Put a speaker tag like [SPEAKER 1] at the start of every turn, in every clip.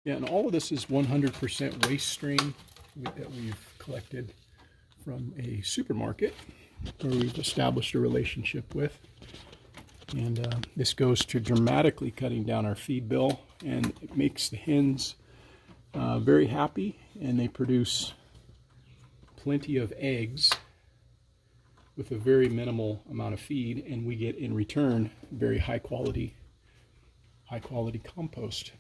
[SPEAKER 1] Yeah, and all of this is 100% waste stream that we've collected from a supermarket where we've established a relationship with. And this goes to dramatically cutting down our feed bill, and it makes the hens very happy, and they produce plenty of eggs with a very minimal amount of feed, and we get in return very high quality compost.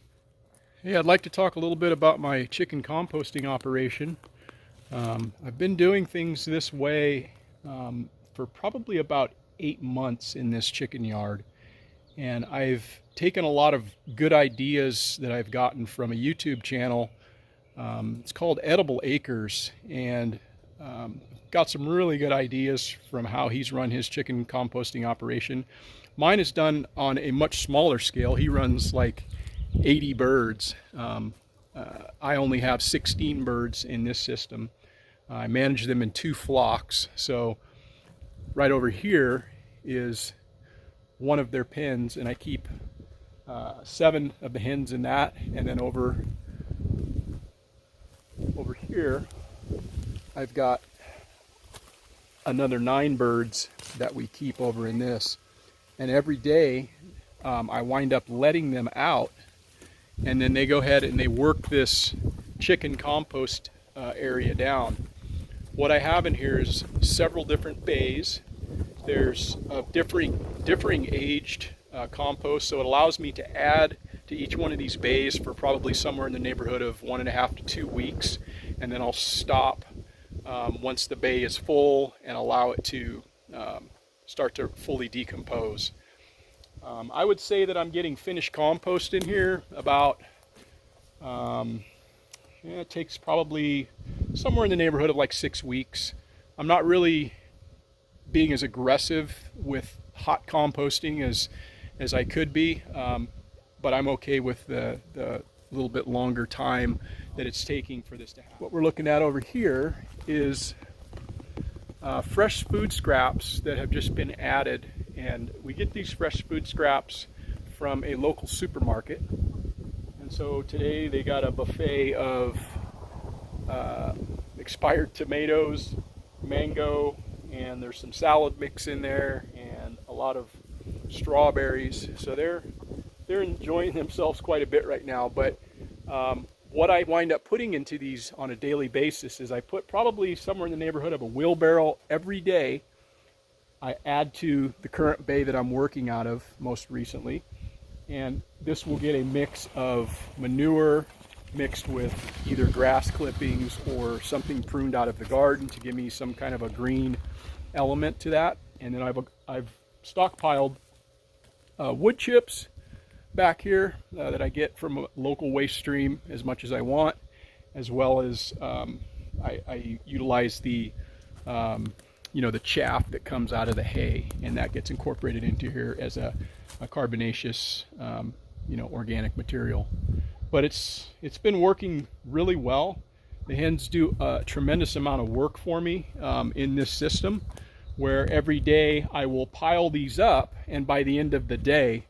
[SPEAKER 1] Hey, I'd like to talk a little bit about my chicken composting operation. I've been doing things this way for probably about 8 months in this chicken yard, and I've taken a lot of good ideas that I've gotten from a YouTube channel. It's called Edible Acres, and got some really good ideas from how he's run his chicken composting operation. Mine is done on a much smaller scale. He runs like 80 birds. I only have 16 birds in this system. I manage them in 2 flocks. So right over here is one of their pens, and I keep 7 of the hens in that. And then over here, I've got another 9 birds that we keep over in this. And every day I wind up letting them out, and then they go ahead and they work this chicken compost area down. What I have in here is several different bays. There's differing aged compost, so it allows me to add to each one of these bays for probably somewhere in the neighborhood of 1.5 to 2 weeks, and then I'll stop once the bay is full and allow it to start to fully decompose. I would say that I'm getting finished compost in here about, it takes probably somewhere in the neighborhood of like 6 weeks. I'm not really being as aggressive with hot composting as I could be, but I'm okay with the little bit longer time that it's taking for this to happen. What we're looking at over here is fresh food scraps that have just been added, and we get these fresh food scraps from a local supermarket. And so today they got a buffet of expired tomatoes, mango, and there's some salad mix in there, and a lot of strawberries. So they're enjoying themselves quite a bit right now. But what I wind up putting into these on a daily basis is I put probably somewhere in the neighborhood of a wheelbarrow every day. I add to the current bay that I'm working out of most recently, and this will get a mix of manure mixed with either grass clippings or something pruned out of the garden to give me some kind of a green element to that. And then I've stockpiled wood chips back here that I get from a local waste stream as much as I want, as well as I utilize the the chaff that comes out of the hay, and that gets incorporated into here as a carbonaceous organic material. But it's been working really well. The hens do a tremendous amount of work for me in this system, where every day I will pile these up, and by the end of the day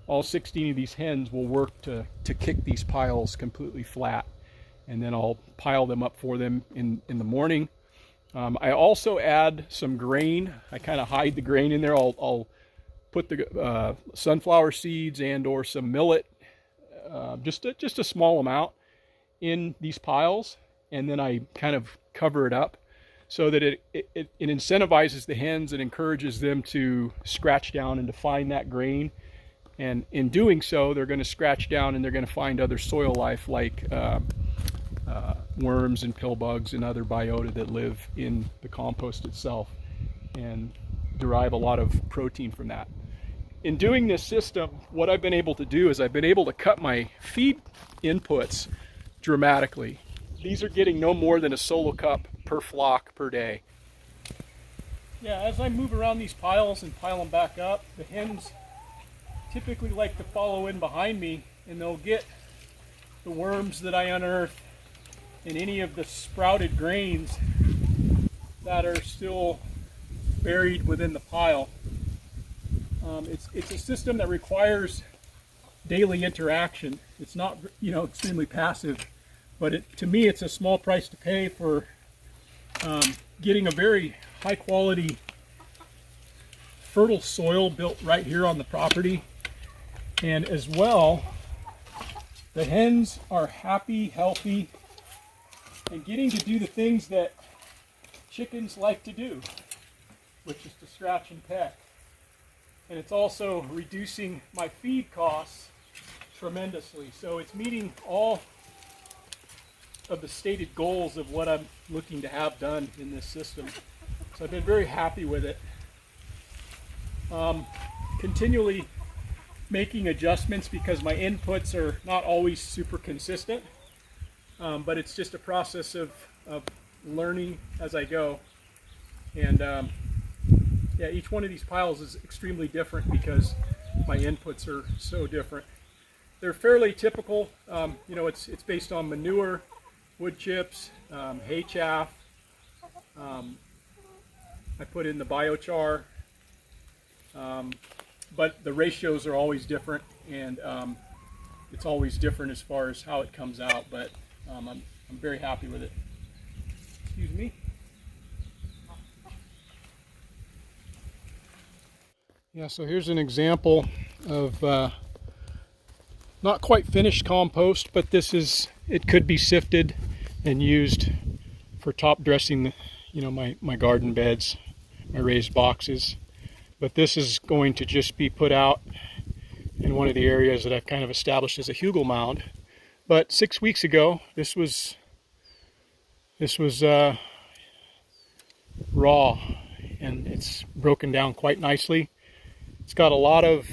[SPEAKER 1] all 16 of these hens will work to kick these piles completely flat, and then I'll pile them up for them in the morning. I also add some grain. I kind of hide the grain in there. I'll put the sunflower seeds and or some millet, just a small amount, in these piles, and then I kind of cover it up so that it incentivizes the hens and encourages them to scratch down and to find that grain. And in doing so, they're going to scratch down and they're going to find other soil life like worms and pill bugs and other biota that live in the compost itself, and derive a lot of protein from that. In doing this system, what I've been able to do is I've been able to cut my feed inputs dramatically. These are getting no more than a solo cup per flock per day. Yeah, as I move around these piles and pile them back up, the hens typically like to follow in behind me, and they'll get the worms that I unearth and any of the sprouted grains that are still buried within the pile. It's a system that requires daily interaction. It's not, extremely passive, but to me, it's a small price to pay for getting a very high quality fertile soil built right here on the property. And as well, the hens are happy, healthy, and getting to do the things that chickens like to do, which is to scratch and peck. And it's also reducing my feed costs tremendously. So it's meeting all of the stated goals of what I'm looking to have done in this system. So I've been very happy with it. Continually making adjustments because my inputs are not always super consistent, but it's just a process of learning as I go. And yeah, each one of these piles is extremely different because my inputs are so different. They're fairly typical. It's based on manure, wood chips, hay chaff. I put in the biochar, but the ratios are always different, and it's always different as far as how it comes out. But I'm very happy with it. Excuse me. Yeah, so here's an example of not quite finished compost, but it could be sifted and used for top dressing, my garden beds, my raised boxes. But this is going to just be put out in one of the areas that I've kind of established as a hugel mound. But 6 weeks ago, this was raw, and it's broken down quite nicely. It's got a lot of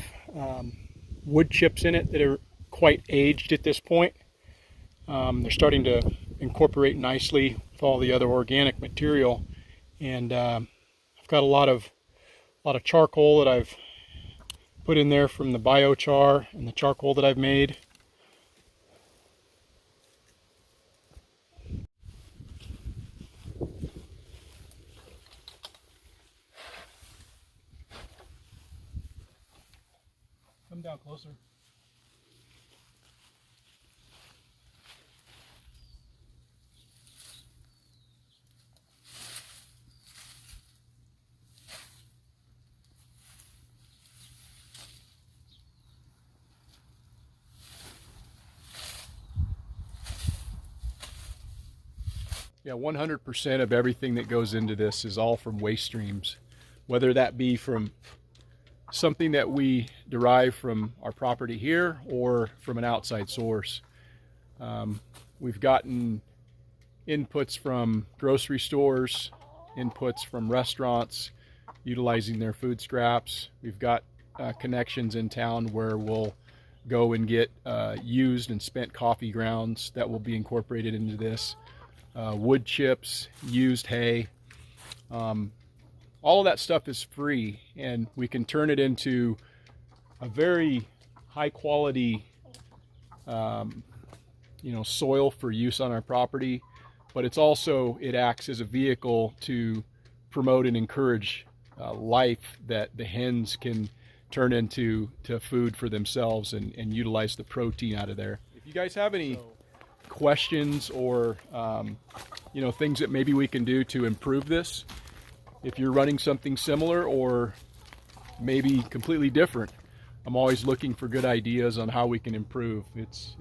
[SPEAKER 1] wood chips in it that are quite aged at this point. They're starting to incorporate nicely with all the other organic material, and I've got a lot of charcoal that I've put in there from the biochar and the charcoal that I've made. Come down closer. Yeah, 100% of everything that goes into this is all from waste streams, whether that be from something that we derive from our property here or from an outside source. We've gotten inputs from grocery stores, inputs from restaurants utilizing their food scraps. We've got connections in town where we'll go and get used and spent coffee grounds that will be incorporated into this. Wood chips, used hay, all of that stuff is free, and we can turn it into a very high quality soil for use on our property, but it acts as a vehicle to promote and encourage life that the hens can turn into food for themselves and utilize the protein out of there. If you guys have any questions or things that maybe we can do to improve this, if you're running something similar or maybe completely different, I'm always looking for good ideas on how we can improve. It's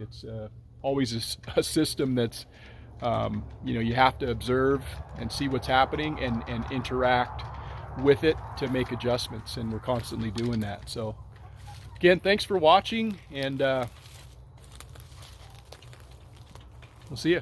[SPEAKER 1] always a system that's you have to observe and see what's happening and interact with it to make adjustments, and we're constantly doing that. So again, thanks for watching, and we'll see you.